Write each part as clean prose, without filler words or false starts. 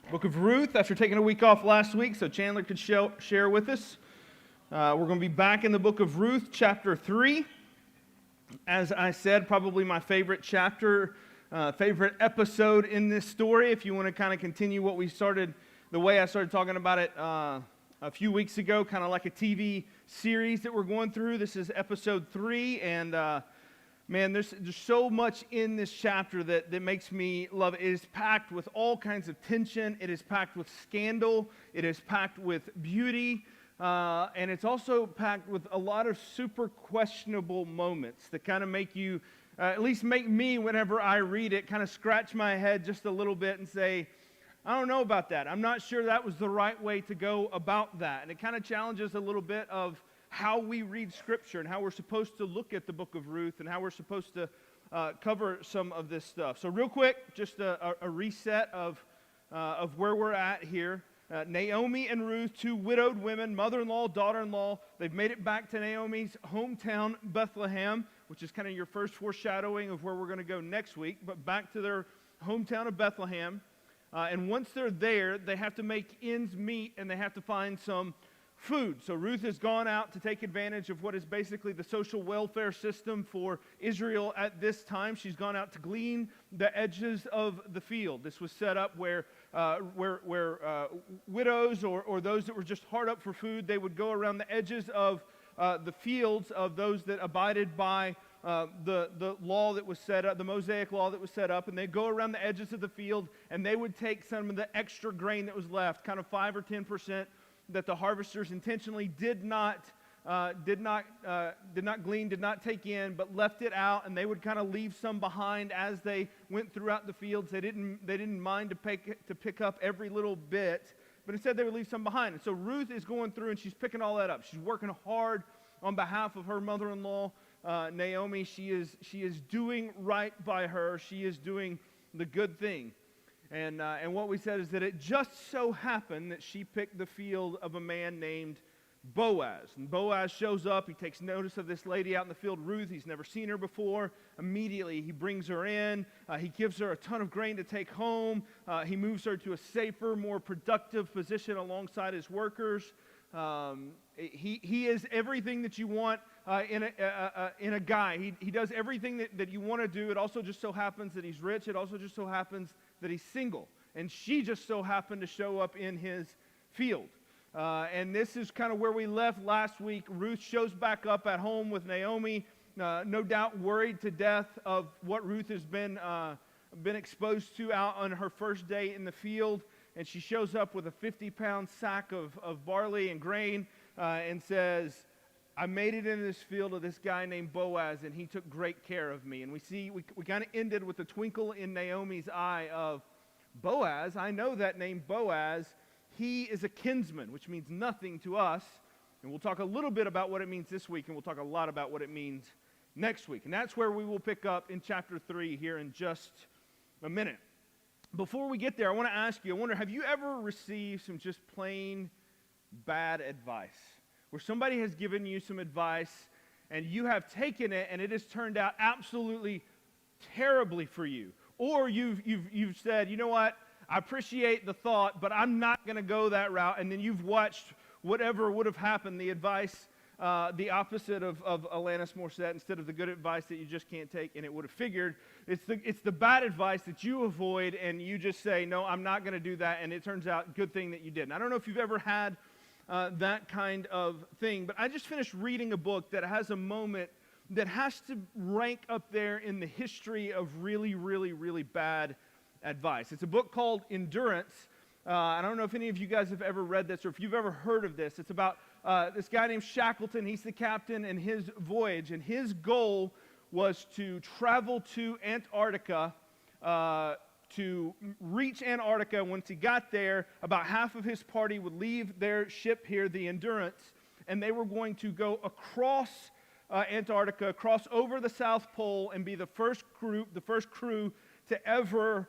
Book of Ruth, after taking a week off last week, so Chandler could share with us. We're going to be back in the book of Ruth, chapter 3. As I said, probably my favorite chapter, favorite episode in this story. If you want to kind of continue what we started, the way I started talking about it a few weeks ago, kind of like a TV series that we're going through. This is episode 3, and man, there's so much in this chapter that makes me love it. It is packed with all kinds of tension. It is packed with scandal. It is packed with beauty. And it's also packed with a lot of super questionable moments that kind of make you, at least make me, whenever I read it, kind of scratch my head just a little bit and say, I don't know about that. I'm not sure that was the right way to go about that. And it kind of challenges a little bit of how we read Scripture and how we're supposed to look at the book of Ruth and how we're supposed to cover some of this stuff. So real quick, just a reset of where we're at here. Naomi and Ruth, two widowed women, mother-in-law, daughter-in-law, they've made it back to Naomi's hometown, Bethlehem, which is kind of your first foreshadowing of where we're going to go next week, but back to their hometown of Bethlehem. And once they're there, they have to make ends meet and they have to find some food. So Ruth has gone out to take advantage of what is basically the social welfare system for Israel at this time. She's gone out to glean the edges of the field. This was set up where widows or those that were just hard up for food, they would go around the edges of the fields of those that abided by the law that was set up, the Mosaic law that was set up, and they'd go around the edges of the field and they would take some of the extra grain that was left, kind of 5 or 10%, that the harvesters intentionally did not glean, did not take in, but left it out, and they would kind of leave some behind as they went throughout the fields. They didn't mind to pick up every little bit, but instead they would leave some behind. And so Ruth is going through and she's picking all that up. She's working hard on behalf of her mother-in-law, Naomi. She is doing right by her. She is doing the good thing. And what we said is that it just so happened that she picked the field of a man named Boaz. And Boaz shows up. He takes notice of this lady out in the field, Ruth. He's never seen her before. Immediately, he brings her in. He gives her a ton of grain to take home. He moves her to a safer, more productive position alongside his workers. He is everything that you want in a guy. He does everything that you want to do. It also just so happens that he's rich. It also just so happens that he's single. And she just so happened to show up in his field. And this is kind of where we left last week. Ruth shows back up at home with Naomi, no doubt worried to death of what Ruth has been exposed to out on her first day in the field. And she shows up with a 50-pound sack of barley and grain and says, I made it into this field of this guy named Boaz, and he took great care of me. And we kind of ended with a twinkle in Naomi's eye of, Boaz, I know that name Boaz. He is a kinsman, which means nothing to us. And we'll talk a little bit about what it means this week, and we'll talk a lot about what it means next week. And that's where we will pick up in chapter 3 here in just a minute. Before we get there, I want to ask you, I wonder, have you ever received some just plain bad advice? Where somebody has given you some advice, and you have taken it, and it has turned out absolutely terribly for you. Or you've said, you know what, I appreciate the thought, but I'm not going to go that route. And then you've watched whatever would have happened, the advice, the opposite of Alanis Morissette, instead of the good advice that you just can't take, and it would have figured. It's the bad advice that you avoid, and you just say, no, I'm not going to do that, and it turns out good thing that you didn't. I don't know if you've ever had that kind of thing, but I just finished reading a book that has a moment that has to rank up there in the history of really, really, really bad advice. It's a book called Endurance. I don't know if any of you guys have ever read this or if you've ever heard of this. It's about this guy named Shackleton. He's the captain in his voyage, and his goal was to travel to Antarctica, to reach Antarctica. Once he got there, about half of his party would leave their ship here, the Endurance, and they were going to go across Antarctica, cross over the South Pole, and be the first crew to ever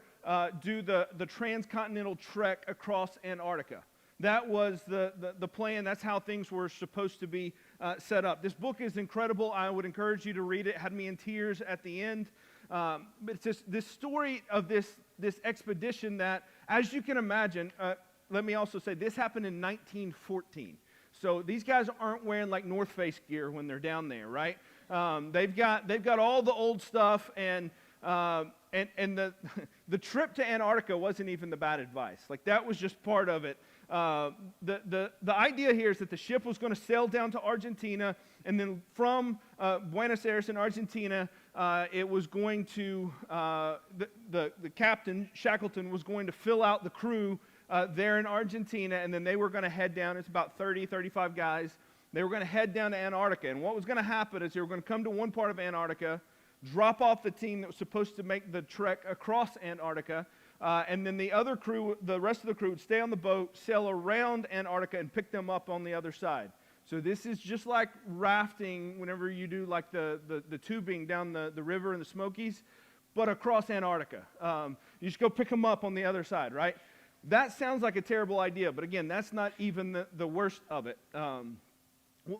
do the transcontinental trek across Antarctica. That was the plan. That's how things were supposed to be set up. This book is incredible. I would encourage you to read it. It had me in tears at the end. But it's just this story of this expedition that, as you can imagine, let me also say, this happened in 1914. So these guys aren't wearing like North Face gear when they're down there, right? They've got all the old stuff, and the the trip to Antarctica wasn't even the bad advice. Like, that was just part of it. The idea here is that the ship was going to sail down to Argentina, and then from Buenos Aires in Argentina, it was going to the captain Shackleton was going to fill out the crew there in Argentina, and then they were going to head down. It's about 35 guys. They were going to head down to Antarctica, and what was going to happen is they were going to come to one part of Antarctica, drop off the team that was supposed to make the trek across Antarctica, and then the rest of the crew would stay on the boat, sail around Antarctica, and pick them up on the other side. So this is just like rafting whenever you do like the tubing down the river in the Smokies, but across Antarctica. You just go pick them up on the other side, right? That sounds like a terrible idea, but again, that's not even the worst of it.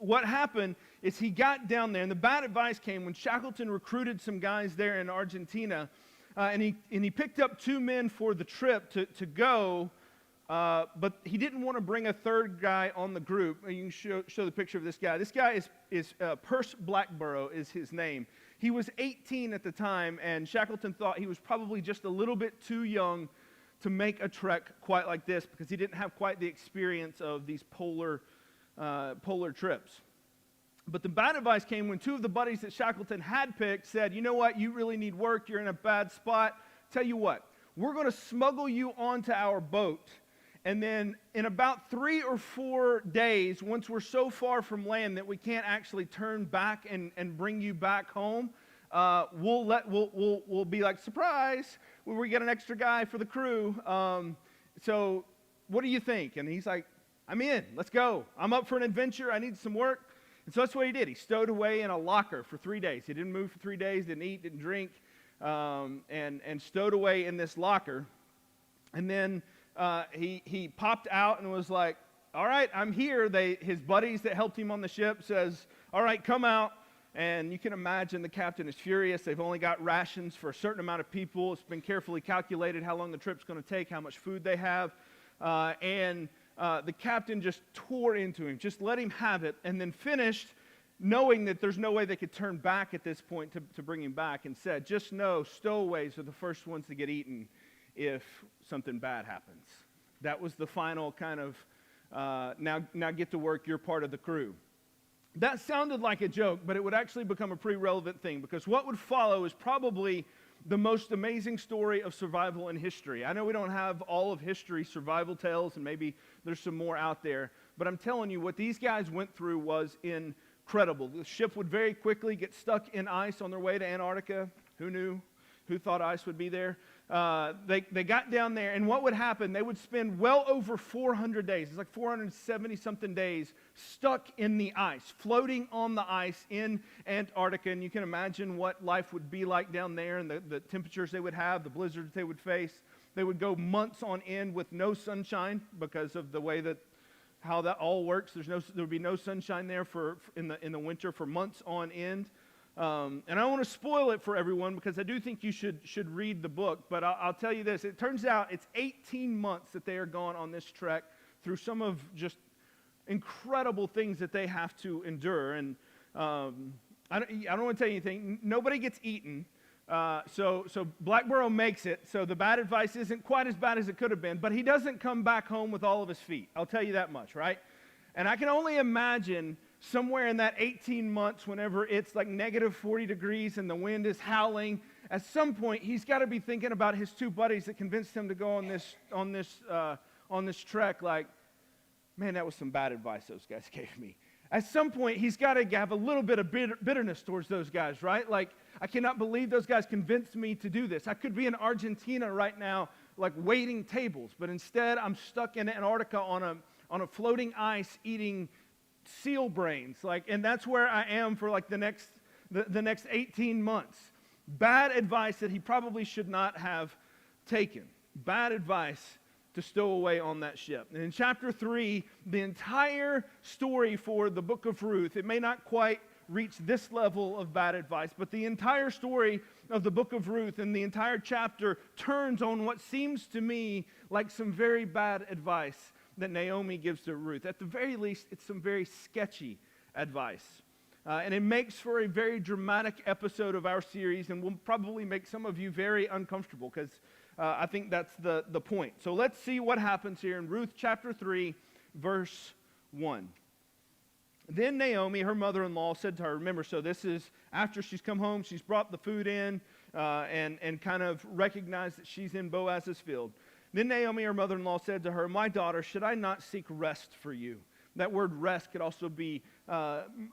What happened is he got down there, and the bad advice came when Shackleton recruited some guys there in Argentina, and he picked up 2 men for the trip to go, but he didn't want to bring a third guy on the group. You can show the picture of this guy. This guy is Perce Blackborough is his name. He was 18 at the time, and Shackleton thought he was probably just a little bit too young to make a trek quite like this, because he didn't have quite the experience of these polar trips. But the bad advice came when 2 of the buddies that Shackleton had picked said, you know what, you really need work, you're in a bad spot. Tell you what, we're going to smuggle you onto our boat, and then in about 3 or 4 days, once we're so far from land that we can't actually turn back and bring you back home, we'll be like, surprise, we get an extra guy for the crew. So what do you think? And he's like, I'm in, let's go. I'm up for an adventure, I need some work. And so that's what he did. He stowed away in a locker for 3 days. He didn't move for 3 days, didn't eat, didn't drink, and stowed away in this locker. And then he popped out and was like, all right, I'm here. His buddies that helped him on the ship says, all right, come out. And you can imagine the captain is furious. They've only got rations for a certain amount of people. It's been carefully calculated how long the trip's going to take, how much food they have. The captain just tore into him, just let him have it, and then finished knowing that there's no way they could turn back at this point to bring him back, and said, just know stowaways are the first ones to get eaten if something bad happens. That was the final kind of, now get to work, you're part of the crew. That sounded like a joke, but it would actually become a pretty relevant thing, because what would follow is probably the most amazing story of survival in history. I know we don't have all of history's survival tales, and maybe there's some more out there, but I'm telling you, what these guys went through was incredible. The ship would very quickly get stuck in ice on their way to Antarctica. Who knew? Who thought ice would be there? They got down there, and what would happen? They would spend well over 400 days. It's like 470-something days stuck in the ice, floating on the ice in Antarctica. And you can imagine what life would be like down there, and the temperatures they would have, the blizzards they would face. They would go months on end with no sunshine because of the way that how that all works. There would be no sunshine there in the winter for months on end. And I don't want to spoil it for everyone, because I do think you should read the book, but I'll tell you this. It turns out it's 18 months that they are gone on this trek through some of just incredible things that they have to endure. And I don't want to tell you anything. Nobody gets eaten. So Blackborough makes it, so the bad advice isn't quite as bad as it could have been, but he doesn't come back home with all of his feet. I'll tell you that much, right? And I can only imagine somewhere in that 18 months, whenever it's like negative 40 degrees and the wind is howling, at some point he's got to be thinking about his 2 buddies that convinced him to go on this trek. Like, man, that was some bad advice those guys gave me. At some point, he's got to have a little bit of bitterness towards those guys, right? Like, I cannot believe those guys convinced me to do this. I could be in Argentina right now, like waiting tables, but instead I'm stuck in Antarctica on a floating ice eating seal brains, and that's where I am for like the next 18 months. Bad advice that he probably should not have taken. Bad advice to stow away on that ship. And in chapter 3, the entire story for the book of Ruth, it may not quite reach this level of bad advice, but the entire story of the book of Ruth, and the entire chapter turns on what seems to me like some very bad advice that Naomi gives to Ruth. At the very least, it's some very sketchy advice. And it makes for a very dramatic episode of our series, and will probably make some of you very uncomfortable, because I think that's the point. So let's see what happens here in Ruth chapter 3, verse 1. Then Naomi, her mother-in-law, said to her, remember, so this is after she's come home, she's brought the food in, and kind of recognized that she's in Boaz's field. Then Naomi, her mother-in-law, said to her, my daughter, should I not seek rest for you? That word rest could also be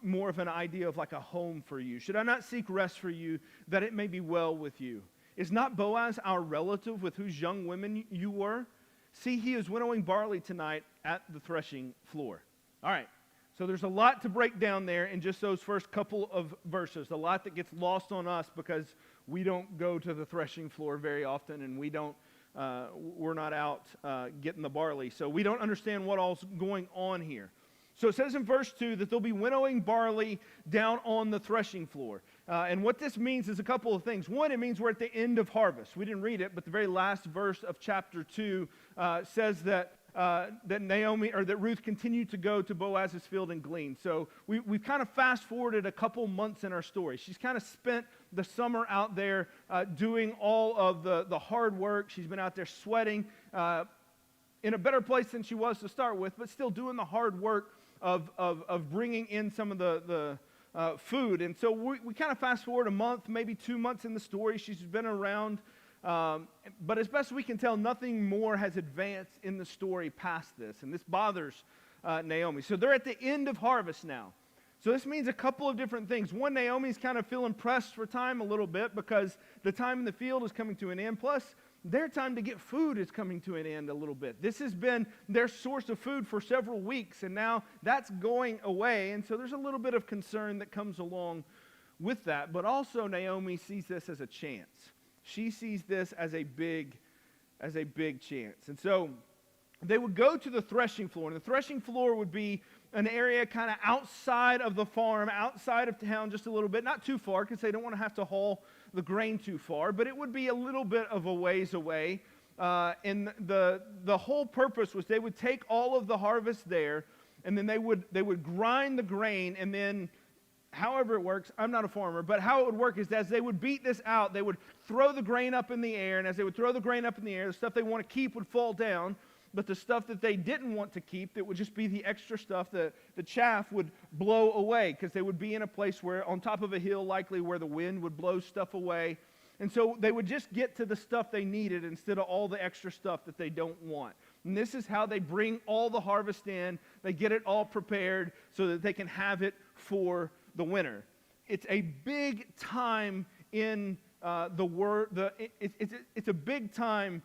more of an idea of like a home for you. Should I not seek rest for you, that it may be well with you? Is not Boaz our relative with whose young women you were? See, he is winnowing barley tonight at the threshing floor. All right, so there's a lot to break down there in just those first couple of verses. A lot that gets lost on us because we don't go to the threshing floor very often, and we're not out getting the barley. So we don't understand what all's going on here. So it says in verse 2 that they'll be winnowing barley down on the threshing floor. And what this means is a couple of things. One, it means we're at the end of harvest. We didn't read it, but the very last verse of chapter 2 says that that Ruth continued to go to Boaz's field and glean. So we've kind of fast forwarded a couple months in our story. She's kind of spent the summer out there doing all of the hard work. She's been out there sweating in a better place than she was to start with, but still doing the hard work of bringing in some of the food. And so we kind of fast forward a month, maybe 2 months in the story. She's been around. But as best we can tell, nothing more has advanced in the story past this. And this bothers Naomi. So they're at the end of harvest now. So this means a couple of different things. One, Naomi's kind of feeling pressed for time a little bit because the time in the field is coming to an end. Plus, their time to get food is coming to an end a little bit. This has been their source of food for several weeks, and now that's going away. And so there's a little bit of concern that comes along with that. But also, Naomi sees this as a chance. She sees this as a big chance. And so they would go to the threshing floor. And the threshing floor would be an area kind of outside of the farm, outside of town just a little bit. Not too far, because they don't want to have to haul the grain too far. But it would be a little bit of a ways away. And the whole purpose was they would take all of the harvest there, and then they would grind the grain, and then however it works, I'm not a farmer, but how it would work is as they would beat this out, they would throw the grain up in the air, and as they would throw the grain up in the air, the stuff they want to keep would fall down, but the stuff that they didn't want to keep, that would just be the extra stuff, the chaff would blow away, because they would be in a place where, on top of a hill likely, where the wind would blow stuff away. And so they would just get to the stuff they needed instead of all the extra stuff that they don't want. And this is how they bring all the harvest in. They get it all prepared so that they can have it for the winter. It's a big time in it's a big time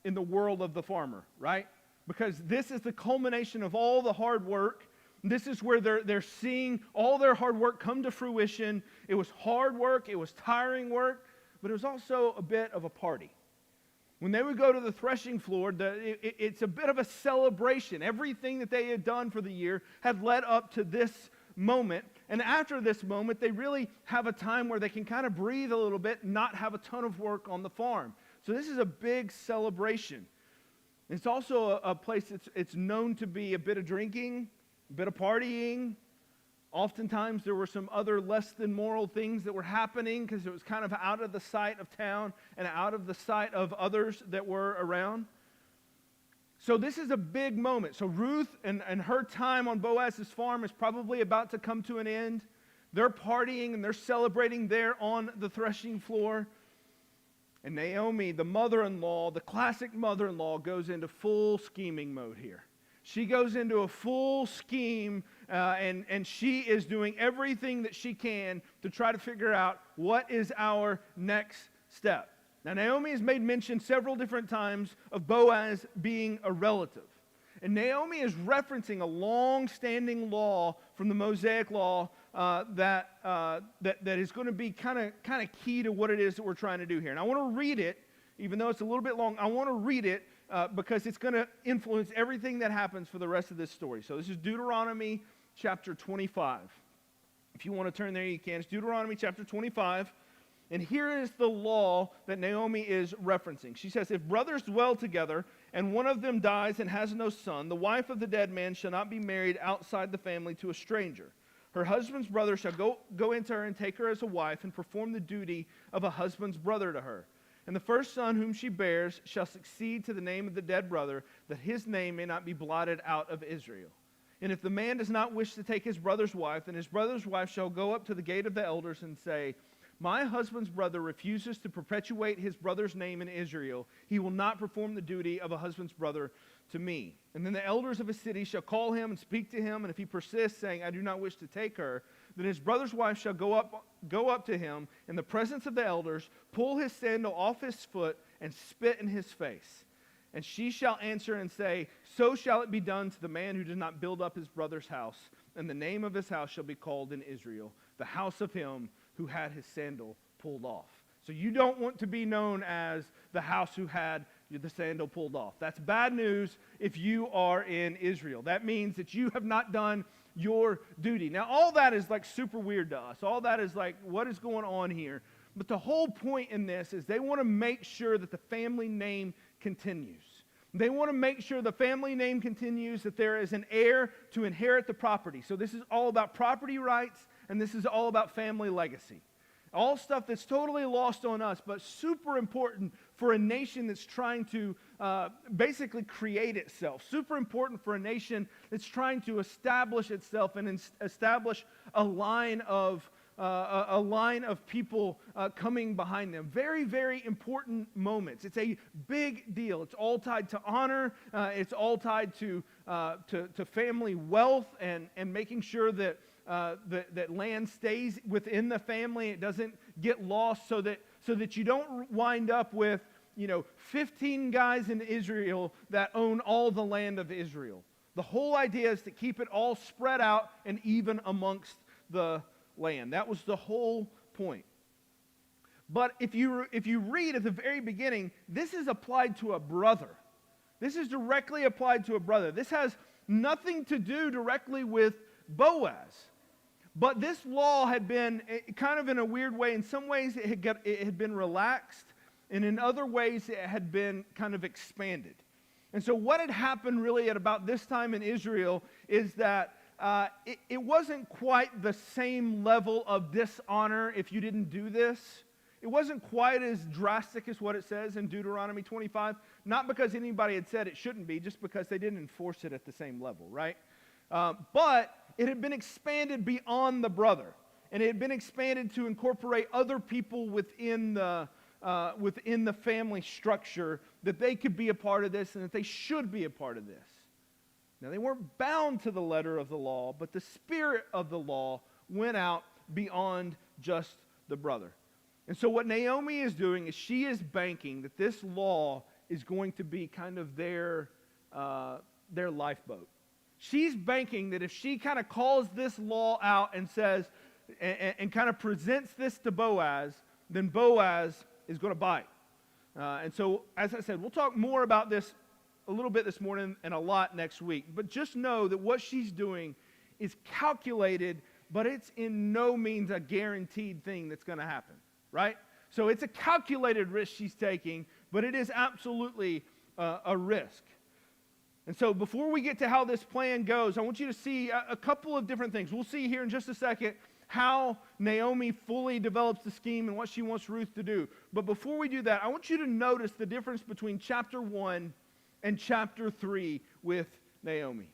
in the world of the farmer, right? Because this is the culmination of all the hard work. This is where they're seeing all their hard work come to fruition. It was hard work, it was tiring work, but it was also a bit of a party. When they would go to the threshing floor, it's a bit of a celebration. Everything that they had done for the year had led up to this moment. And after this moment, they really have a time where they can kind of breathe a little bit and not have a ton of work on the farm. So this is a big celebration. It's also a place it's known to be a bit of drinking, a bit of partying. Oftentimes there were some other less than moral things that were happening because it was kind of out of the sight of town and out of the sight of others that were around. So this is a big moment. So Ruth and her time on Boaz's farm is probably about to come to an end. They're partying and they're celebrating there on the threshing floor. And Naomi, the mother-in-law, the classic mother-in-law, goes into full scheming mode here. She goes into a full scheme, and she is doing everything that she can to try to figure out what is our next step. Now, Naomi has made mention several different times of Boaz being a relative. And Naomi is referencing a long-standing law from the Mosaic law that is going to be kind of key to what it is that we're trying to do here. And I want to read it, even though it's a little bit long. I want to read it because it's going to influence everything that happens for the rest of this story. So this is Deuteronomy chapter 25. If you want to turn there, you can. It's Deuteronomy chapter 25. And here is the law that Naomi is referencing. She says, if brothers dwell together and one of them dies and has no son, the wife of the dead man shall not be married outside the family to a stranger. Her husband's brother shall go into her and take her as a wife and perform the duty of a husband's brother to her. And the first son whom she bears shall succeed to the name of the dead brother, that his name may not be blotted out of Israel. And if the man does not wish to take his brother's wife, then his brother's wife shall go up to the gate of the elders and say, my husband's brother refuses to perpetuate his brother's name in Israel. He will not perform the duty of a husband's brother to me. And then the elders of a city shall call him and speak to him, and if he persists, saying, I do not wish to take her, then his brother's wife shall go up to him in the presence of the elders, pull his sandal off his foot, and spit in his face. And she shall answer and say, so shall it be done to the man who does not build up his brother's house, and the name of his house shall be called in Israel, the house of him who had his sandal pulled off. So you don't want to be known as the house who had the sandal pulled off. That's bad news if you are in Israel. That means that you have not done your duty. Now, all that is like super weird to us. All that is like, what is going on here? But the whole point in this is they want to make sure that the family name continues. They want to make sure the family name continues, that there is an heir to inherit the property. So this is all about property rights, and this is all about family legacy. All stuff that's totally lost on us, but super important for a nation that's trying to basically create itself. Super important for a nation that's trying to establish itself and establish a line of people coming behind them. Very, very important moments. It's a big deal. It's all tied to honor. It's all tied to family wealth and making sure that that land stays within the family. It doesn't get lost, so that you don't wind up with 15 guys in Israel that own all the land of Israel. The whole idea is to keep it all spread out and even amongst the land. That was the whole point. But if you read at the very beginning, this is applied to a brother. This is directly applied to a brother. This has nothing to do directly with Boaz. But this law had been kind of in a weird way. In some ways it had been relaxed, and in other ways it had been kind of expanded. And so what had happened really at about this time in Israel is that it wasn't quite the same level of dishonor if you didn't do this. It wasn't quite as drastic as what it says in Deuteronomy 25. Not because anybody had said it shouldn't be, just because they didn't enforce it at the same level, right? But it had been expanded beyond the brother. And it had been expanded to incorporate other people within the family structure, that they could be a part of this and that they should be a part of this. Now, they weren't bound to the letter of the law, but the spirit of the law went out beyond just the brother. And so what Naomi is doing is she is banking that this law is going to be kind of their lifeboat. She's banking that if she kind of calls this law out and says, and kind of presents this to Boaz, then Boaz is going to bite. And so, as I said, we'll talk more about this a little bit this morning and a lot next week. But just know that what she's doing is calculated, but it's in no means a guaranteed thing that's going to happen, right? So it's a calculated risk she's taking, but it is absolutely a risk. And so before we get to how this plan goes, I want you to see a couple of different things. We'll see here in just a second how Naomi fully develops the scheme and what she wants Ruth to do. But before we do that, I want you to notice the difference between chapter 1 and chapter 3 with Naomi.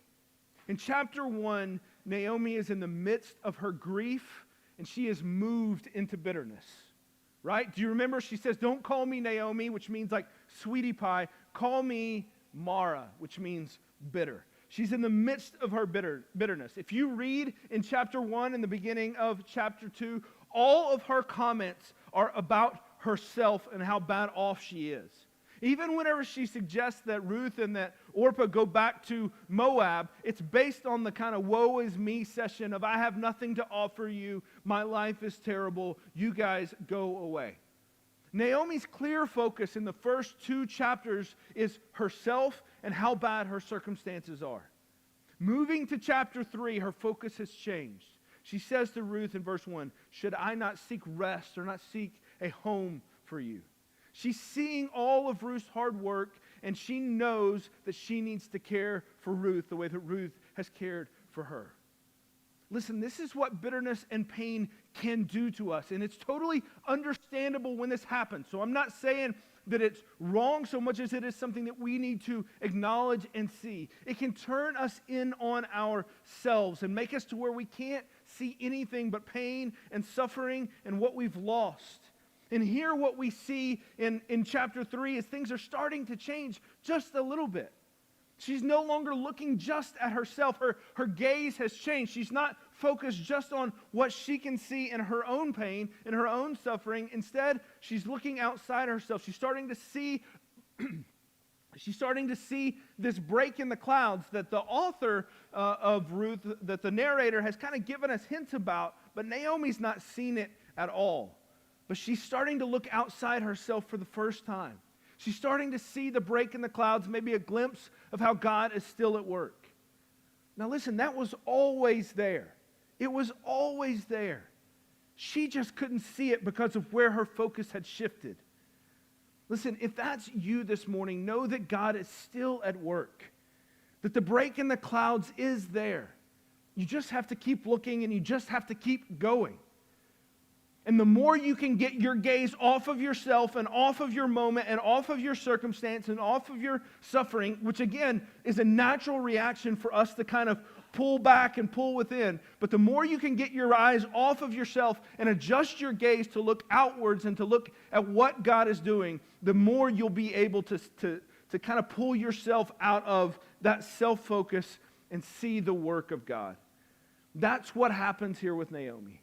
In chapter 1, Naomi is in the midst of her grief, and she is moved into bitterness. Right? Do you remember? She says, don't call me Naomi, which means like sweetie pie. Call me Mara, which means bitter. She's in the midst of her bitterness. If you read in chapter 1 and the beginning of chapter 2, all of her comments are about herself and how bad off she is. Even whenever she suggests that Ruth and that Orpah go back to Moab, it's based on the kind of woe is me session of I have nothing to offer you, my life is terrible, you guys go away. Naomi's clear focus in the first 2 chapters is herself and how bad her circumstances are. Moving to chapter 3, her focus has changed. She says to Ruth in verse 1, should I not seek rest or not seek a home for you. She's seeing all of Ruth's hard work, and she knows that she needs to care for Ruth the way that Ruth has cared for her. Listen, this is what bitterness and pain can do to us, and it's totally understandable when this happens. So I'm not saying that it's wrong so much as it is something that we need to acknowledge and see. It can turn us in on ourselves and make us to where we can't see anything but pain and suffering and what we've lost. And here what we see in chapter 3 is things are starting to change just a little bit. She's no longer looking just at herself. Her gaze has changed. She's not focused just on what she can see in her own pain, in her own suffering. Instead, she's looking outside herself. She's starting to see this break in the clouds that the author of Ruth, that the narrator has kind of given us hints about, but Naomi's not seen it at all. But she's starting to look outside herself for the first time. She's starting to see the break in the clouds, maybe a glimpse of how God is still at work. Now listen, that was always there. It was always there. She just couldn't see it because of where her focus had shifted. Listen, if that's you this morning, know that God is still at work. That the break in the clouds is there. You just have to keep looking and you just have to keep going. And the more you can get your gaze off of yourself and off of your moment and off of your circumstance and off of your suffering, which again is a natural reaction for us to kind of pull back and pull within. But the more you can get your eyes off of yourself and adjust your gaze to look outwards and to look at what God is doing, the more you'll be able to kind of pull yourself out of that self-focus and see the work of God. That's what happens here with Naomi.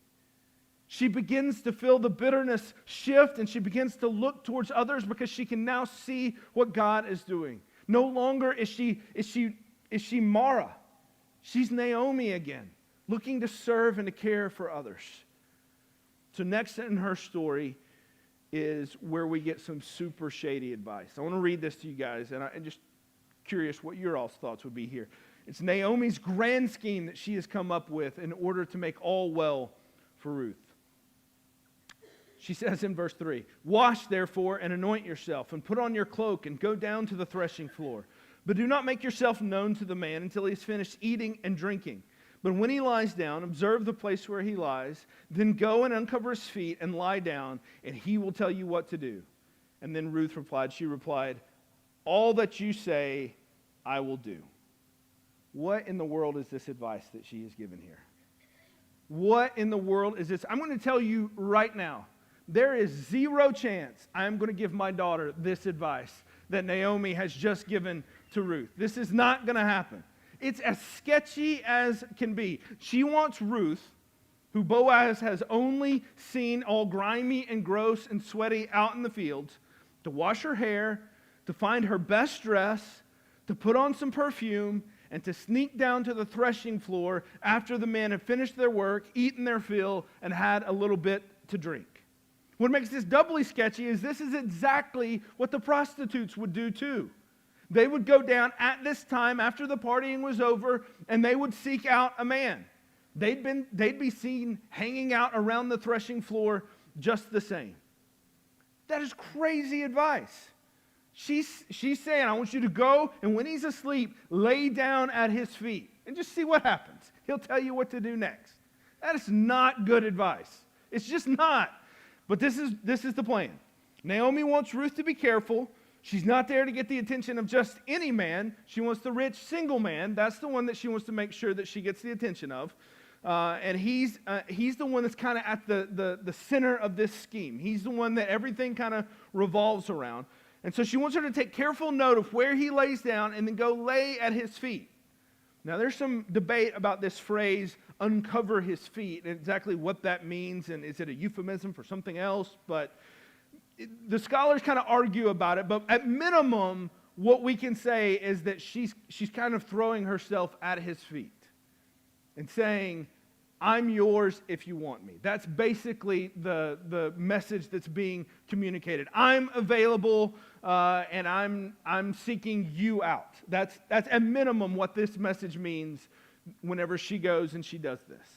She begins to feel the bitterness shift, and she begins to look towards others because she can now see what God is doing. No longer is she Mara. She's Naomi again, looking to serve and to care for others. So next in her story is where we get some super shady advice. I want to read this to you guys, and I'm just curious what your all's thoughts would be here. It's Naomi's grand scheme that she has come up with in order to make all well for Ruth. She says in verse 3, "Wash, therefore, and anoint yourself, and put on your cloak, and go down to the threshing floor. But do not make yourself known to the man until he has finished eating and drinking. But when he lies down, observe the place where he lies. Then go and uncover his feet and lie down, and he will tell you what to do." And then Ruth replied, "All that you say, I will do." What in the world is this advice that she is given here? What in the world is this? I'm going to tell you right now, there is zero chance I'm going to give my daughter this advice that Naomi has just given to Ruth. This is not going to happen. It's as sketchy as can be. She wants Ruth, who Boaz has only seen all grimy and gross and sweaty out in the fields, to wash her hair, to find her best dress, to put on some perfume, and to sneak down to the threshing floor after the men have finished their work, eaten their fill, and had a little bit to drink. What makes this doubly sketchy is this is exactly what the prostitutes would do too. They would go down at this time after the partying was over, and they would seek out a man. They'd be seen hanging out around the threshing floor just the same. That is crazy advice. She's saying, I want you to go, and when he's asleep, lay down at his feet and just see what happens. He'll tell you what to do next. That is not good advice. It's just not. But this is the plan. Naomi wants Ruth to be careful. She's not there to get the attention of just any man. She wants the rich single man. That's the one that she wants to make sure that she gets the attention of. And he's the one that's kind of at the center of this scheme. He's the one that everything kind of revolves around. And so she wants her to take careful note of where he lays down and then go lay at his feet. Now, there's some debate about this phrase, uncover his feet, and exactly what that means, and is it a euphemism for something else? But the scholars kind of argue about it, but at minimum, what we can say is that she's kind of throwing herself at his feet and saying, I'm yours if you want me. That's basically the message that's being communicated. I'm available, and I'm seeking you out. That's at minimum what this message means whenever she goes and she does this.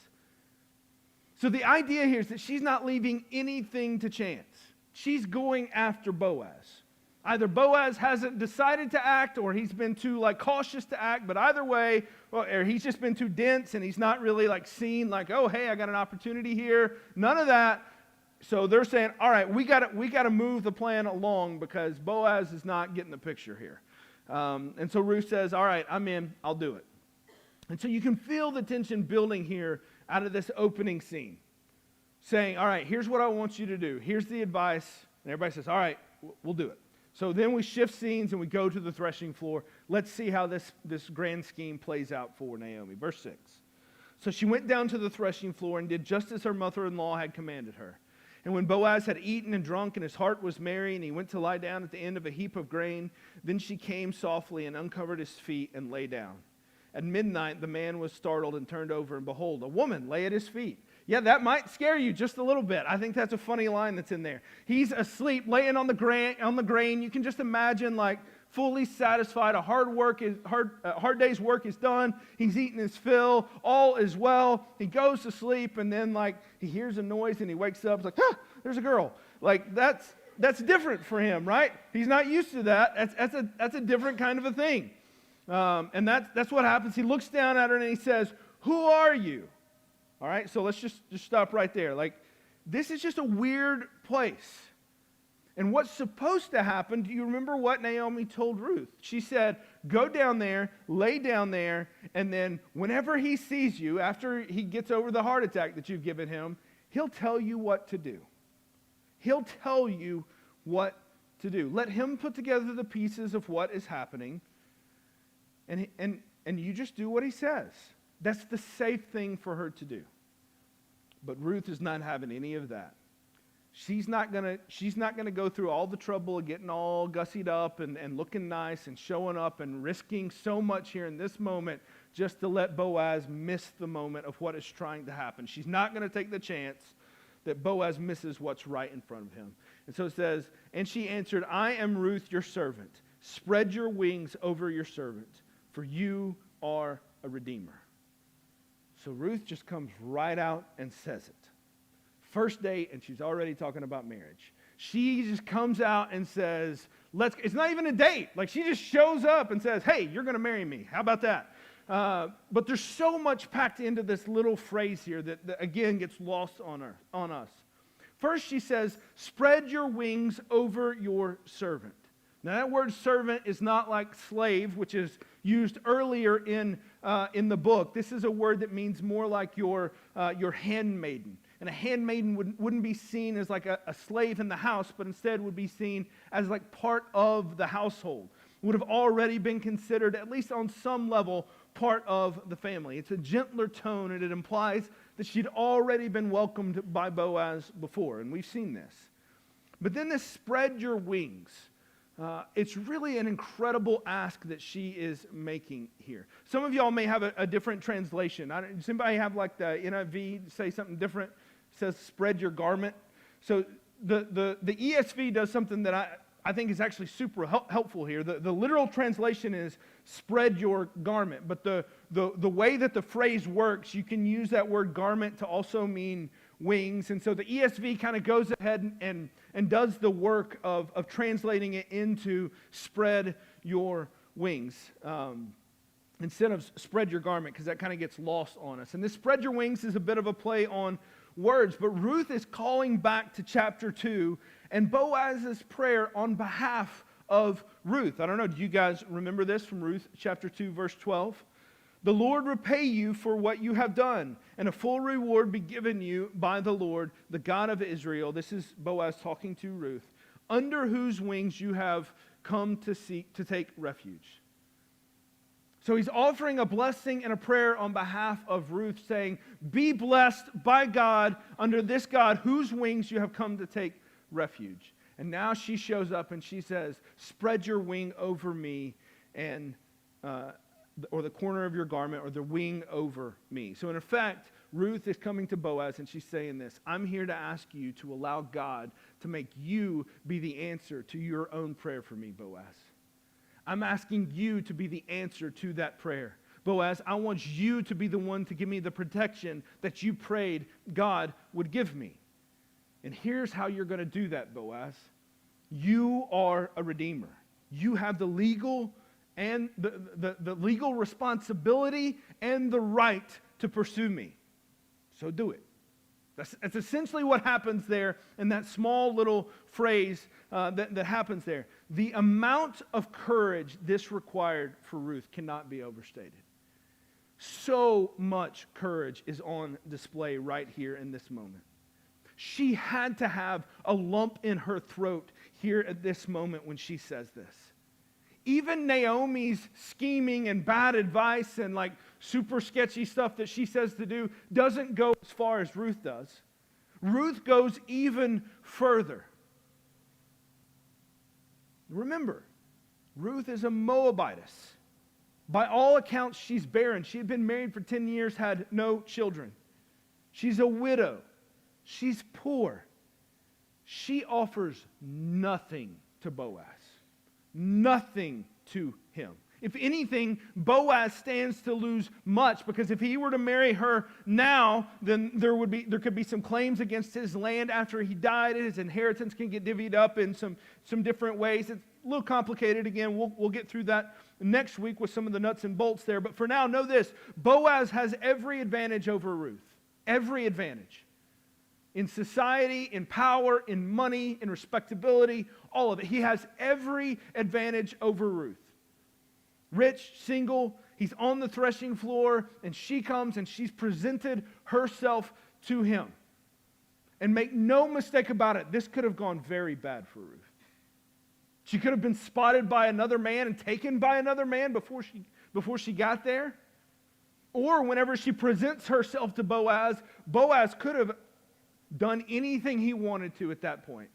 So the idea here is that she's not leaving anything to chance. she's going after Boaz. Either Boaz hasn't decided to act, or he's been too cautious to act, but either way, or he's just been too dense and he's not really seen oh, hey, I got an opportunity here. None of that. So they're saying, all right, we got to move the plan along because Boaz is not getting the picture here. And so Ruth says, all right, I'm in, I'll do it. And so you can feel the tension building here out of this opening scene. Saying, all right, here's what I want you to do. Here's the advice. And everybody says, all right, we'll do it. So then we shift scenes and we go to the threshing floor. Let's see how this grand scheme plays out for Naomi. Verse 6. So she went down to the threshing floor and did just as her mother-in-law had commanded her. And when Boaz had eaten and drunk and his heart was merry and he went to lie down at the end of a heap of grain, then she came softly and uncovered his feet and lay down. At midnight the man was startled and turned over, and behold, a woman lay at his feet. Yeah, that might scare you just a little bit. I think that's a funny line that's in there. He's asleep, laying on the grain. You can just imagine fully satisfied. A hard day's work is done. He's eaten his fill. All is well. He goes to sleep, and then he hears a noise and he wakes up. It's there's a girl. That's different for him, right? He's not used to that. That's a different kind of a thing. And that's what happens. He looks down at her and he says, "Who are you?" All right, so let's just stop right there. This is just a weird place. And what's supposed to happen, do you remember what Naomi told Ruth? She said, go down there, lay down there, and then whenever he sees you, after he gets over the heart attack that you've given him, he'll tell you what to do. He'll tell you what to do. Let him put together the pieces of what is happening, and you just do what he says. That's the safe thing for her to do. But Ruth is not having any of that. She's not gonna go through all the trouble of getting all gussied up and looking nice and showing up and risking so much here in this moment just to let Boaz miss the moment of what is trying to happen. She's not going to take the chance that Boaz misses what's right in front of him. And so it says, and she answered, I am Ruth, your servant. Spread your wings over your servant, for you are a redeemer. So Ruth just comes right out and says it. First date, and she's already talking about marriage. She just comes out and says, it's not even a date. She just shows up and says, hey, you're going to marry me. How about that? But there's so much packed into this little phrase here that again, gets lost on us. First, she says, spread your wings over your servant. Now, that word servant is not like slave, which is used earlier in the book. This is a word that means more like your handmaiden. And a handmaiden wouldn't be seen as like a slave in the house, but instead would be seen as like part of the household. Would have already been considered, at least on some level, part of the family. It's a gentler tone, and it implies that she'd already been welcomed by Boaz before, and we've seen this. But then this spread your wings. It's really an incredible ask that she is making here. Some of y'all may have a different translation. Does anybody have like the NIV say something different? It says spread your garment. So the ESV does something that I think is actually super helpful here. The literal translation is spread your garment. But the way that the phrase works, you can use that word garment to also mean wings. And so the ESV kind of goes ahead and does the work of translating it into spread your wings instead of spread your garment, because that kind of gets lost on us. And this spread your wings is a bit of a play on words, but Ruth is calling back to chapter 2 and Boaz's prayer on behalf of Ruth. I don't know, do you guys remember this from Ruth chapter 2 verse 12? The Lord repay you for what you have done, and a full reward be given you by the Lord, the God of Israel. This is Boaz talking to Ruth, under whose wings you have come to seek to take refuge. So he's offering a blessing and a prayer on behalf of Ruth, saying, be blessed by God under this God whose wings you have come to take refuge. And now she shows up and she says, spread your wing over me, and or the corner of your garment, or the wing over me. So in effect, Ruth is coming to Boaz and she's saying this: I'm here to ask you to allow God to make you be the answer to your own prayer for me, Boaz. I'm asking you to be the answer to that prayer. Boaz, I want you to be the one to give me the protection that you prayed God would give me. And here's how you're going to do that, Boaz. You are a redeemer. You have the legal and the legal responsibility and the right to pursue me. So do it. That's essentially what happens there in that small little phrase that happens there. The amount of courage this required for Ruth cannot be overstated. So much courage is on display right here in this moment. She had to have a lump in her throat here at this moment when she says this. Even Naomi's scheming and bad advice and like super sketchy stuff that she says to do doesn't go as far as Ruth does. Ruth goes even further. Remember, Ruth is a Moabitess. By all accounts, she's barren. She had been married for 10 years, had no children. She's a widow. She's poor. She offers nothing to Boaz. Nothing to him. If anything, Boaz stands to lose much, because if he were to marry her now, then there could be some claims against his land after he died. His inheritance can get divvied up in some different ways. It's a little complicated. Again, we'll get through that next week with some of the nuts and bolts there. But for now, know this. Boaz has every advantage over Ruth. Every advantage. In society, in power, in money, in respectability, all of it. He has every advantage over Ruth. Rich, single, he's on the threshing floor, and she comes and she's presented herself to him. And make no mistake about it, this could have gone very bad for Ruth. She could have been spotted by another man and taken by another man before she got there. Or whenever she presents herself to Boaz, Boaz could have done anything he wanted to at that point.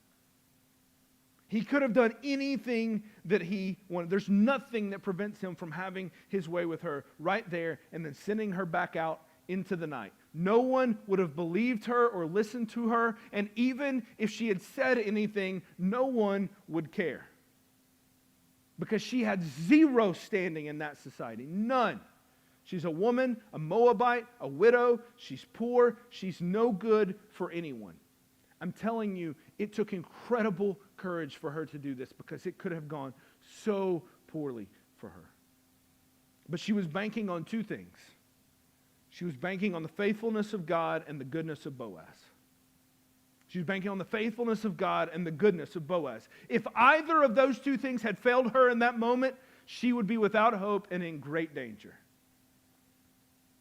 He could have done anything that he wanted. There's nothing that prevents him from having his way with her right there and then sending her back out into the night. No one would have believed her or listened to her, and even if she had said anything, no one would care. Because she had zero standing in that society. None. She's a woman, a Moabite, a widow. She's poor. She's no good for anyone. I'm telling you, it took incredible courage for her to do this, because it could have gone so poorly for her. But she was banking on two things. She was banking on the faithfulness of God and the goodness of Boaz. She was banking on the faithfulness of God and the goodness of Boaz. If either of those two things had failed her in that moment, she would be without hope and in great danger.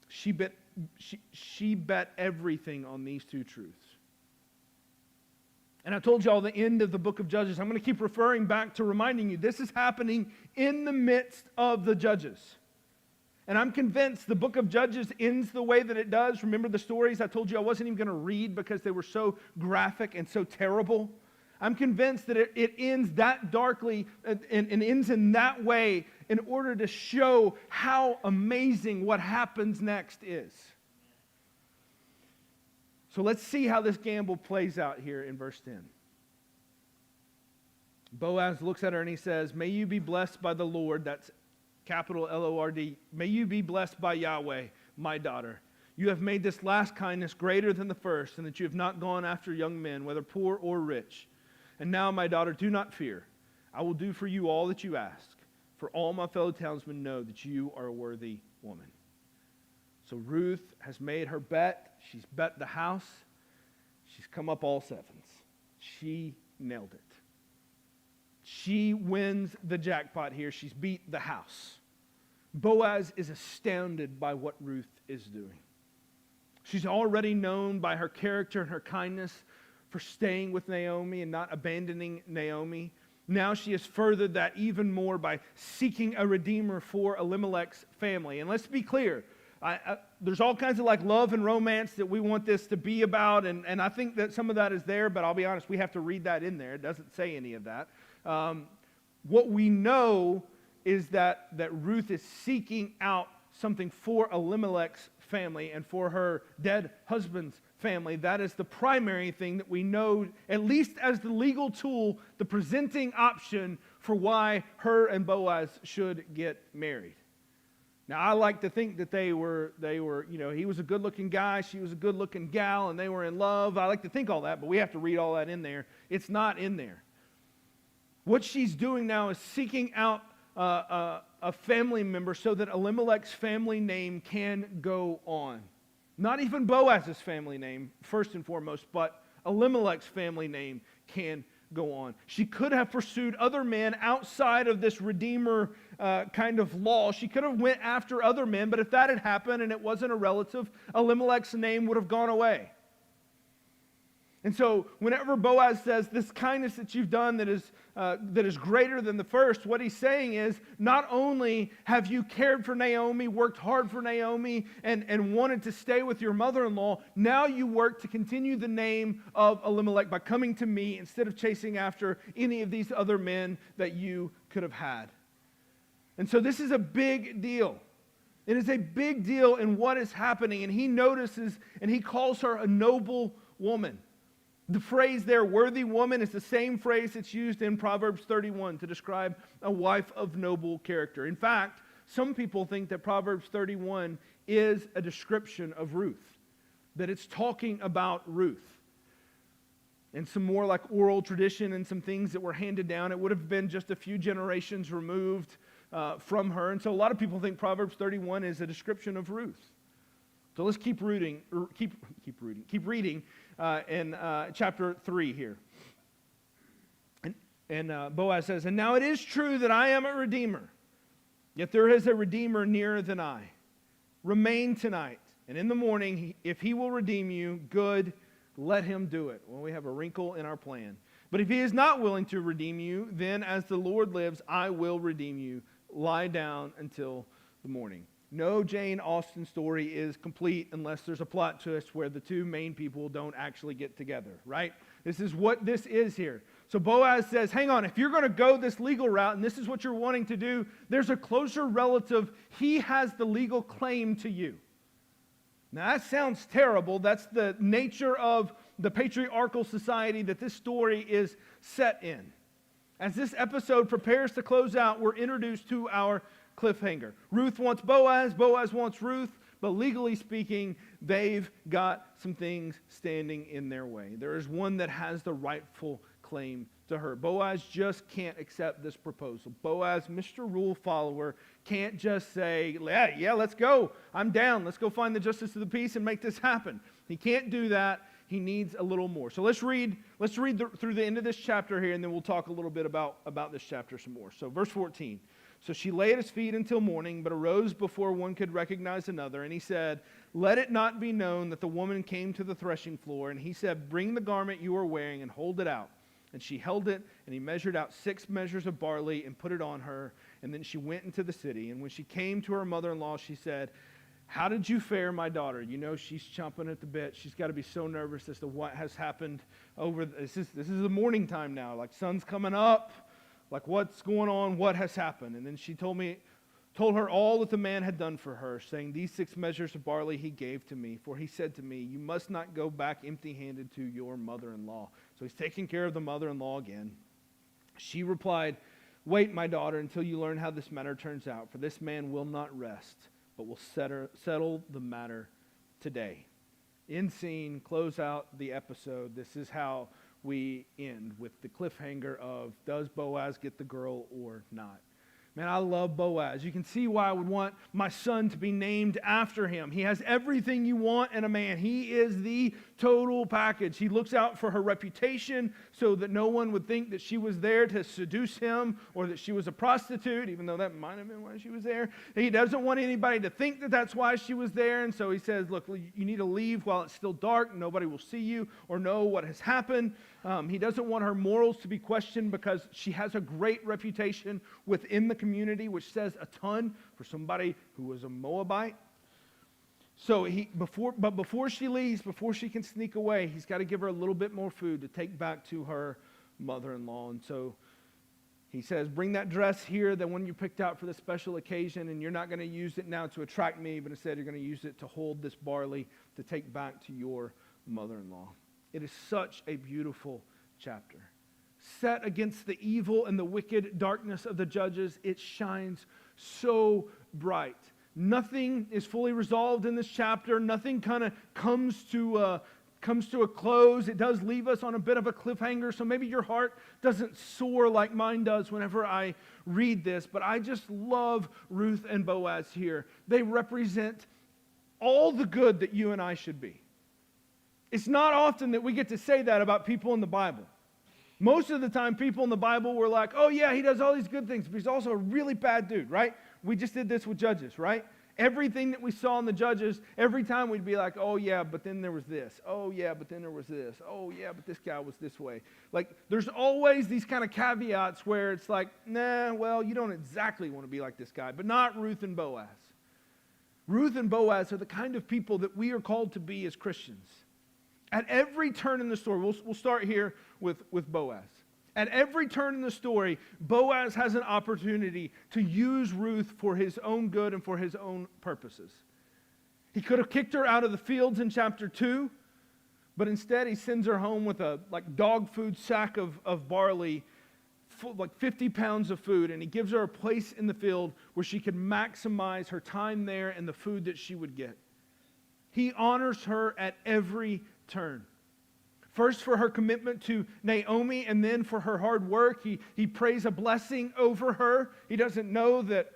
She bet everything on these two truths. And I told you all the end of the book of Judges. I'm going to keep referring back to reminding you this is happening in the midst of the Judges. And I'm convinced the book of Judges ends the way that it does. Remember the stories I told you I wasn't even going to read because they were so graphic and so terrible? I'm convinced that it ends that darkly and ends in that way in order to show how amazing what happens next is. So let's see how this gamble plays out here in verse 10. Boaz looks at her and he says, "May you be blessed by the Lord," that's capital L-O-R-D. "May you be blessed by Yahweh, my daughter. You have made this last kindness greater than the first, and that you have not gone after young men, whether poor or rich. And now, my daughter, do not fear. I will do for you all that you ask, for all my fellow townsmen know that you are a worthy woman." So Ruth has made her bet. She's bet the house. She's come up all sevens. She nailed it. She wins the jackpot here. She's beat the house. Boaz is astounded by what Ruth is doing. She's already known by her character and her kindness for staying with Naomi and not abandoning Naomi. Now she has furthered that even more by seeking a redeemer for Elimelech's family. And let's be clear, there's all kinds of like love and romance that we want this to be about, and I think that some of that is there, but I'll be honest, we have to read that in there. It doesn't say any of that. What we know is that Ruth is seeking out something for Elimelech's family and for her dead husband's family. That is the primary thing that we know, at least as the legal tool, the presenting option for why her and Boaz should get married. Now, I like to think that they were, he was a good-looking guy, she was a good-looking gal, and they were in love. I like to think all that, but we have to read all that in there. It's not in there. What she's doing now is seeking out a family member so that Elimelech's family name can go on. Not even Boaz's family name, first and foremost, but Elimelech's family name can go on. She could have pursued other men outside of this Redeemer kind of law. She could have went after other men, but if that had happened and it wasn't a relative, Elimelech's name would have gone away. And so whenever Boaz says, this kindness that you've done that is greater than the first, what he's saying is, not only have you cared for Naomi, worked hard for Naomi, and wanted to stay with your mother-in-law, now you work to continue the name of Elimelech by coming to me instead of chasing after any of these other men that you could have had. And so this is a big deal. It is a big deal in what is happening, and he notices and he calls her a noble woman. The phrase there, worthy woman, is the same phrase that's used in Proverbs 31 to describe a wife of noble character. In fact, some people think that Proverbs 31 is a description of Ruth, that it's talking about Ruth. And some more like oral tradition and some things that were handed down. It would have been just a few generations removed from her. And so a lot of people think Proverbs 31 is a description of Ruth. So let's keep reading in chapter 3 here. And Boaz says, and now it is true that I am a redeemer, yet there is a redeemer nearer than I. Remain tonight, and in the morning, if he will redeem you, good, let him do it. Well, we have a wrinkle in our plan. But if he is not willing to redeem you, then as the Lord lives, I will redeem you. Lie down until the morning. No Jane Austen story is complete unless there's a plot twist where the two main people don't actually get together, right? This is what this is here. So Boaz says, hang on, if you're going to go this legal route and this is what you're wanting to do, there's a closer relative. He has the legal claim to you. Now that sounds terrible. That's the nature of the patriarchal society that this story is set in. As this episode prepares to close out, we're introduced to our cliffhanger. Ruth wants Boaz, Boaz wants Ruth, but legally speaking, they've got some things standing in their way. There is one that has the rightful claim to her. Boaz just can't accept this proposal. Boaz, Mr. Rule follower, can't just say, yeah, let's go. I'm down. Let's go find the justice of the peace and make this happen. He can't do that. He needs a little more. So let's read through the end of this chapter here, and then we'll talk a little bit about this chapter some more. So verse 14. So she lay at his feet until morning, but arose before one could recognize another. And he said, let it not be known that the woman came to the threshing floor. And he said, bring the garment you are wearing and hold it out. And she held it, and he measured out 6 measures of barley and put it on her. And then she went into the city. And when she came to her mother-in-law, she said, how did you fare, my daughter? You know, she's chomping at the bit. She's got to be so nervous as to what has happened over this is the morning time now. Like, sun's coming up. Like, what's going on? What has happened? And then she told her all that the man had done for her, saying, these 6 measures of barley he gave to me. For he said to me, you must not go back empty-handed to your mother-in-law. So he's taking care of the mother-in-law again. She replied, wait, my daughter, until you learn how this matter turns out. For this man will not rest, but will settle the matter today. End scene, close out the episode. This is how we end, with the cliffhanger of, does Boaz get the girl or not? Man, I love Boaz. You can see why I would want my son to be named after him. He has everything you want in a man. He is the total package. He looks out for her reputation so that no one would think that she was there to seduce him or that she was a prostitute, even though that might have been why she was there. He doesn't want anybody to think that that's why she was there, and so he says, look, you need to leave while it's still dark. Nobody will see you or know what has happened. He doesn't want her morals to be questioned because she has a great reputation within the community, which says a ton for somebody who was a Moabite. So before she leaves, before she can sneak away, he's got to give her a little bit more food to take back to her mother-in-law. And so he says, bring that dress here, the one you picked out for the special occasion, and you're not going to use it now to attract me, but instead you're going to use it to hold this barley to take back to your mother-in-law. It is such a beautiful chapter. Set against the evil and the wicked darkness of the judges, it shines so bright. Nothing is fully resolved in this chapter. Nothing kind of comes to a close. It does leave us on a bit of a cliffhanger, so maybe your heart doesn't soar like mine does whenever I read this, but I just love Ruth and Boaz here. They represent all the good that you and I should be. It's not often that we get to say that about people in the Bible. Most of the time, people in the Bible were like, oh yeah, he does all these good things, but he's also a really bad dude, right? We just did this with Judges, right? Everything that we saw in the Judges, every time we'd be like, oh yeah, but then there was this. Oh yeah, but then there was this. Oh yeah, but this guy was this way. Like, there's always these kind of caveats where it's like, nah, well, you don't exactly want to be like this guy, but not Ruth and Boaz. Ruth and Boaz are the kind of people that we are called to be as Christians. At every turn in the story, we'll start here with Boaz. At every turn in the story, Boaz has an opportunity to use Ruth for his own good and for his own purposes. He could have kicked her out of the fields in chapter 2, but instead he sends her home with a dog food sack of barley, like 50 pounds of food, and he gives her a place in the field where she could maximize her time there and the food that she would get. He honors her at every turn. First for her commitment to Naomi, and then for her hard work. He prays a blessing over her. He doesn't know that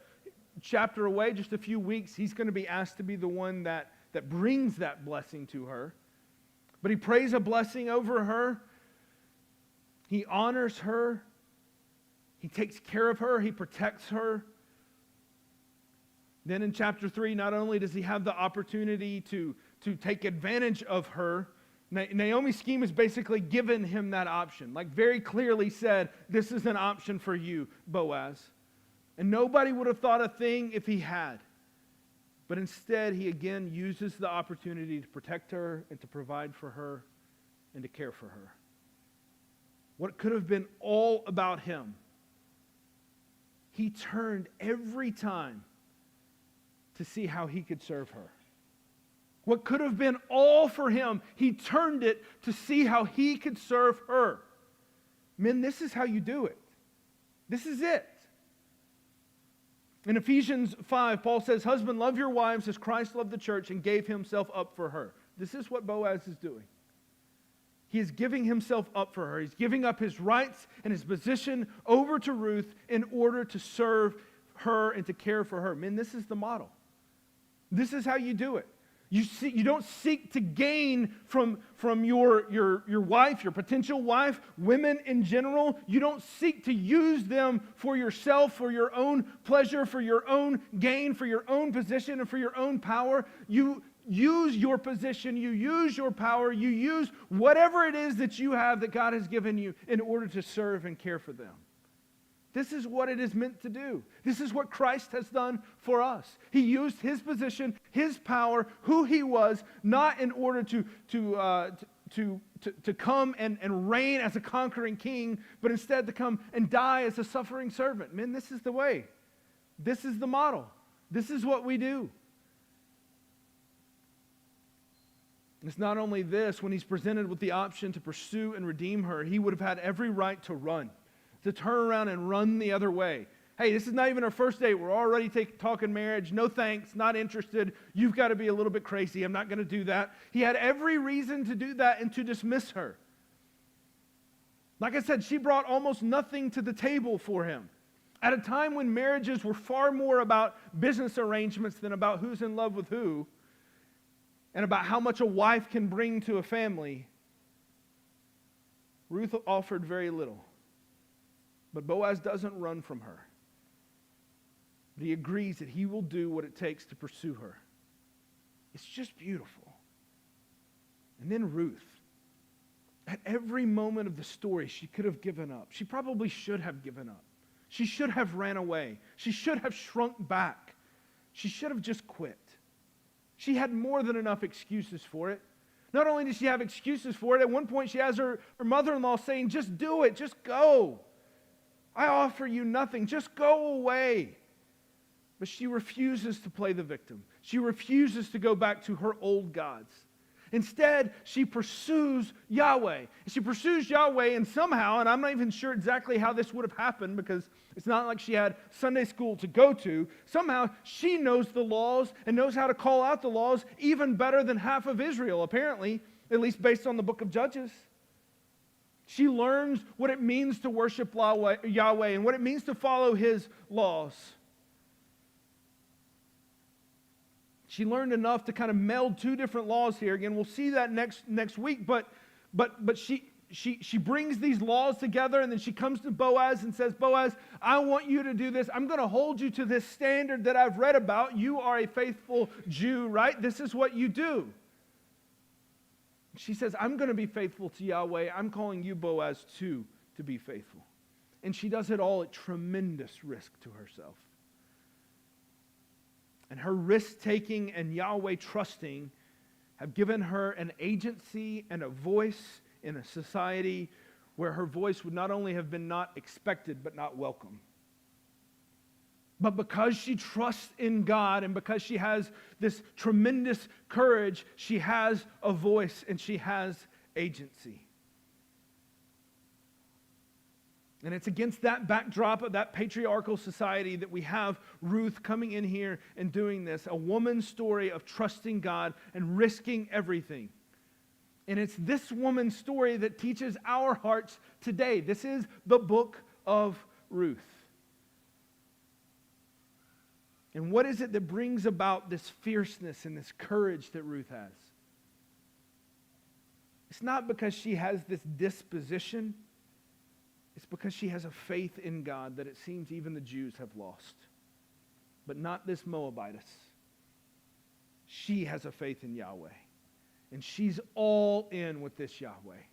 chapter away, just a few weeks, he's going to be asked to be the one that brings that blessing to her. But he prays a blessing over her. He honors her. He takes care of her. He protects her. Then in chapter 3, not only does he have the opportunity to take advantage of her, Naomi's scheme has basically given him that option, like very clearly said, this is an option for you, Boaz. And nobody would have thought a thing if he had. But instead, he again uses the opportunity to protect her and to provide for her and to care for her. What could have been all about him, he turned every time to see how he could serve her. What could have been all for him, he turned it to see how he could serve her. Men, this is how you do it. This is it. In Ephesians 5, Paul says, husband, love your wives as Christ loved the church and gave himself up for her. This is what Boaz is doing. He is giving himself up for her. He's giving up his rights and his position over to Ruth in order to serve her and to care for her. Men, this is the model. This is how you do it. You don't seek to gain from your wife, your potential wife, women in general. You don't seek to use them for yourself, for your own pleasure, for your own gain, for your own position, and for your own power. You use your position, you use your power, you use whatever it is that you have that God has given you in order to serve and care for them. This is what it is meant to do. This is what Christ has done for us. He used his position, his power, who he was, not in order to come and reign as a conquering king, but instead to come and die as a suffering servant. Men, this is the way. This is the model. This is what we do. It's not only this, when he's presented with the option to pursue and redeem her, he would have had every right to run. To turn around and run the other way. Hey, this is not even our first date. We're already talking marriage. No thanks, not interested. You've got to be a little bit crazy. I'm not going to do that. He had every reason to do that and to dismiss her. Like I said, she brought almost nothing to the table for him. At a time when marriages were far more about business arrangements than about who's in love with who, and about how much a wife can bring to a family, Ruth offered very little. But Boaz doesn't run from her. But he agrees that he will do what it takes to pursue her. It's just beautiful. And then Ruth. At every moment of the story, she could have given up. She probably should have given up. She should have ran away. She should have shrunk back. She should have just quit. She had more than enough excuses for it. Not only does she have excuses for it, at one point she has her mother-in-law saying, just do it, just go. I offer you nothing. Just go away. But she refuses to play the victim. She refuses to go back to her old gods. Instead, she pursues Yahweh. She pursues Yahweh, and somehow, and I'm not even sure exactly how this would have happened because it's not like she had Sunday school to go to. Somehow, she knows the laws and knows how to call out the laws even better than half of Israel, apparently, at least based on the book of Judges. She learns what it means to worship Yahweh and what it means to follow His laws. She learned enough to kind of meld two different laws here. Again, we'll see that next week. But she brings these laws together, and then she comes to Boaz and says, Boaz, I want you to do this. I'm going to hold you to this standard that I've read about. You are a faithful Jew, right? This is what you do. She says, I'm going to be faithful to Yahweh. I'm calling you, Boaz, too, to be faithful. And she does it all at tremendous risk to herself. And her risk-taking and Yahweh trusting have given her an agency and a voice in a society where her voice would not only have been not expected, but not welcome. But because she trusts in God and because she has this tremendous courage, she has a voice and she has agency. And it's against that backdrop of that patriarchal society that we have Ruth coming in here and doing this. A woman's story of trusting God and risking everything. And it's this woman's story that teaches our hearts today. This is the book of Ruth. And what is it that brings about this fierceness and this courage that Ruth has? It's not because she has this disposition. It's because she has a faith in God that it seems even the Jews have lost. But not this Moabitess. She has a faith in Yahweh. And she's all in with this Yahweh.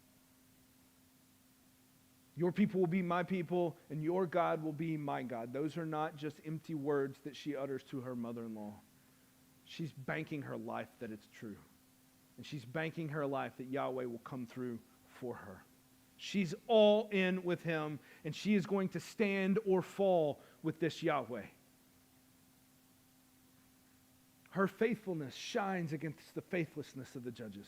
Your people will be my people, and your God will be my God. Those are not just empty words that she utters to her mother-in-law. She's banking her life that it's true. And she's banking her life that Yahweh will come through for her. She's all in with him, and she is going to stand or fall with this Yahweh. Her faithfulness shines against the faithlessness of the judges.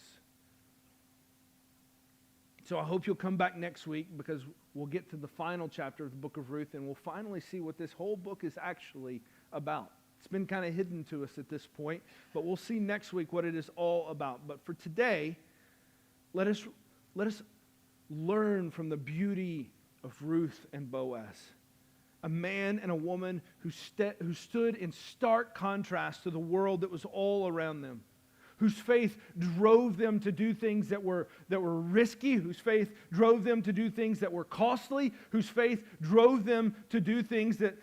So I hope you'll come back next week because we'll get to the final chapter of the book of Ruth, and we'll finally see what this whole book is actually about. It's been kind of hidden to us at this point, but we'll see next week what it is all about. But for today, let us learn from the beauty of Ruth and Boaz, a man and a woman who stood in stark contrast to the world that was all around them, whose faith drove them to do things that were risky, whose faith drove them to do things that were costly, whose faith drove them to do things that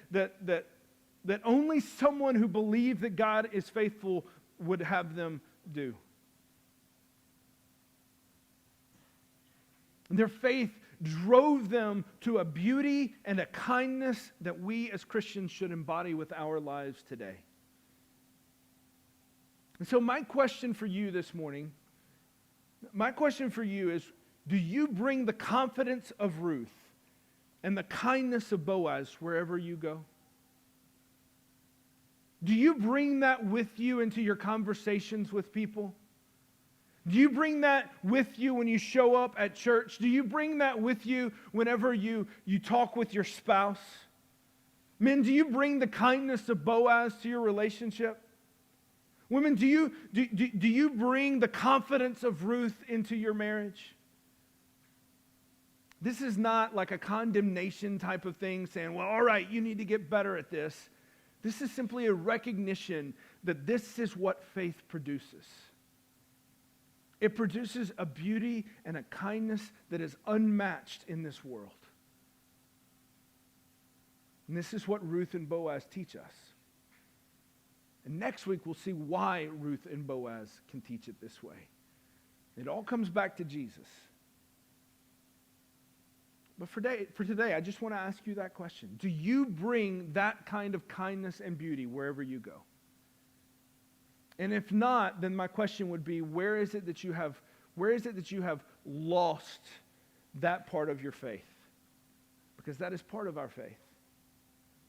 only someone who believed that God is faithful would have them do. And their faith drove them to a beauty and a kindness that we as Christians should embody with our lives today. And so my question for you this morning, is, do you bring the confidence of Ruth and the kindness of Boaz wherever you go? Do you bring that with you into your conversations with people? Do you bring that with you when you show up at church? Do you bring that with you whenever you talk with your spouse? Men, do you bring the kindness of Boaz to your relationship? Women, do you bring the confidence of Ruth into your marriage? This is not like a condemnation type of thing saying, well, all right, you need to get better at this. This is simply a recognition that this is what faith produces. It produces a beauty and a kindness that is unmatched in this world. And this is what Ruth and Boaz teach us. And next week we'll see why Ruth and Boaz can teach it this way. It all comes back to Jesus. But for today, I just want to ask you that question. Do you bring that kind of kindness and beauty wherever you go? And if not, then my question would be, where is it that you have lost that part of your faith? Because that is part of our faith.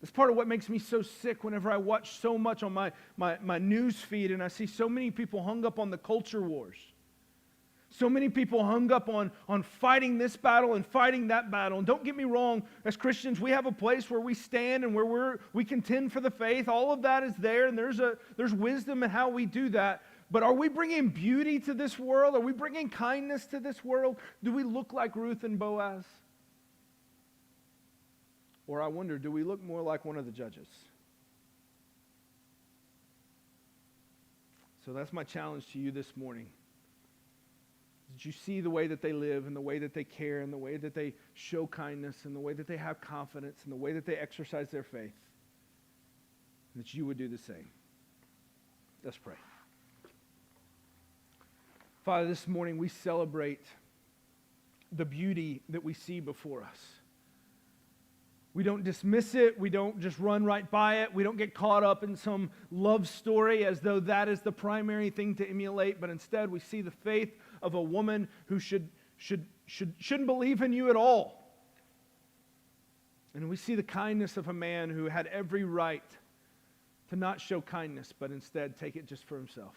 That's part of what makes me so sick whenever I watch so much on my news feed and I see so many people hung up on the culture wars. So many people hung up on fighting this battle and fighting that battle. And don't get me wrong, as Christians, we have a place where we stand and where we contend for the faith. All of that is there, and there's wisdom in how we do that. But are we bringing beauty to this world? Are we bringing kindness to this world? Do we look like Ruth and Boaz? Or I wonder, do we look more like one of the judges? So that's my challenge to you this morning. Did you see the way that they live and the way that they care and the way that they show kindness and the way that they have confidence and the way that they exercise their faith? And that you would do the same. Let's pray. Father, this morning we celebrate the beauty that we see before us. We don't dismiss it. We don't just run right by it. We don't get caught up in some love story as though that is the primary thing to emulate, but instead we see the faith of a woman who shouldn't believe in you at all. And we see the kindness of a man who had every right to not show kindness, but instead take it just for himself.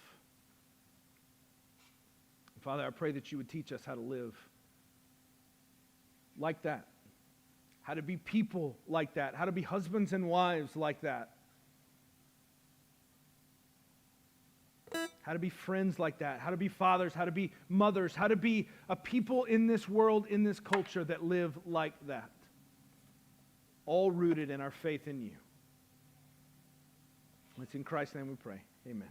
Father, I pray that you would teach us how to live like that. How to be people like that. How to be husbands and wives like that. How to be friends like that. How to be fathers. How to be mothers. How to be a people in this world, in this culture that live like that. All rooted in our faith in you. It's in Christ's name we pray. Amen.